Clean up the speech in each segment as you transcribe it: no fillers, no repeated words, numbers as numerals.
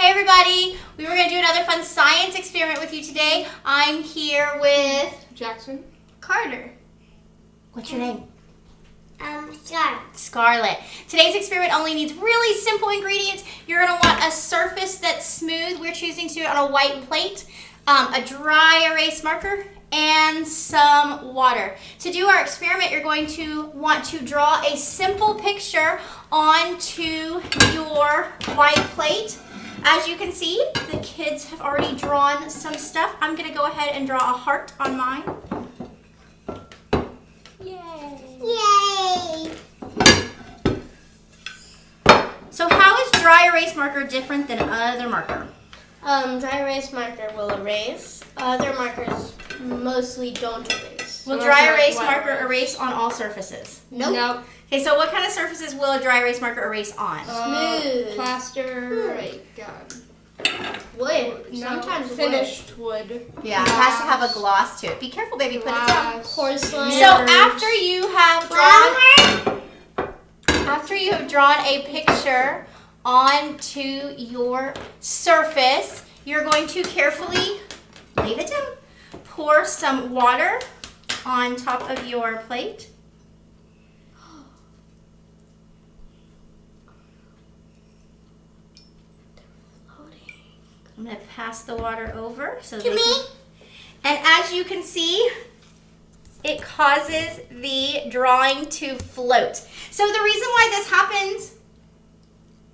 Hey everybody, we were going to do another fun science experiment with you today. I'm here with Jackson. Carter. What's your name? Scarlet. Scarlet. Today's experiment only needs really simple ingredients. You're going to want a surface that's smooth. We're choosing to do it on a white plate, a dry erase marker, and some water. To do our experiment, you're going to want to draw a simple picture onto your white plate. As you can see, the kids have already drawn some stuff. I'm going to go ahead and draw a heart on mine. Yay! So how is dry erase marker different than other marker? Dry erase marker will erase. Other markers mostly don't erase. Will dry erase marker erase on all surfaces? Nope. Okay, so what kind of surfaces will a dry erase marker erase on? Smooth. Plaster, wood. Sometimes finished wood. Yeah, it has to have a gloss to it. Be careful, baby. Put it down. Porcelain. So after you have drawn a picture onto your surface, you're going to carefully leave it down. Pour some water on top of your plate. I'm going to pass the water over so To me? And as you can see, it causes the drawing to float. So the reason why this happens,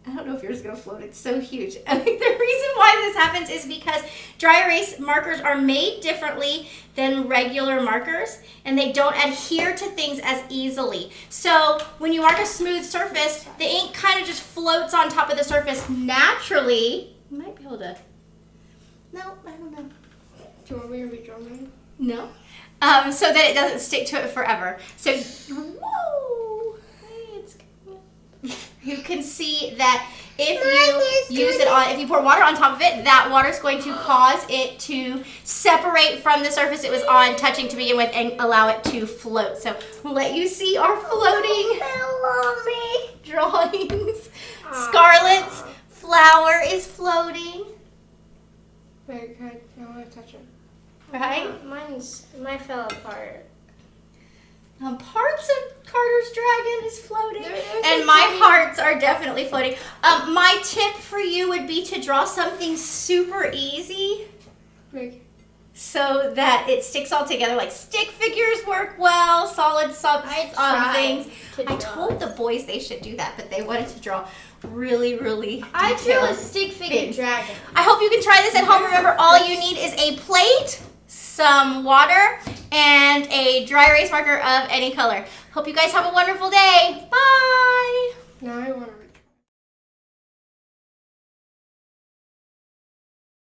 I don't know if yours is going to float, it's so huge. I think the reason why this happens is because dry erase markers are made differently than regular markers, and they don't adhere to things as easily. So when you mark a smooth surface, the ink kind of just floats on top of the surface naturally. You might be able to, no, I don't know. Do you want me to redraw mine? No. So that it doesn't stick to it forever. So, whoa! Hey, it's good. You can see that if you use it on, if you pour water on top of it, that water is going to cause it to separate from the surface it was on, touching to begin with, and allow it to float. So, we'll let you see our floating drawings. Scarlet's flower is floating. Wait, I want to touch it. Right? Mine fell apart. Parts of Carter's dragon is floating, There's and a my tiny- parts are definitely floating. My tip for you would be to draw something super easy so that it sticks all together. Like stick figures work well, solid things. I told the boys they should do that, but they wanted to draw really I drew detailed a stick figure things. dragon. I hope you can try this at home. Remember, all you need is a plate, some water, and a dry erase marker of any color. Hope you guys have a wonderful day. Bye!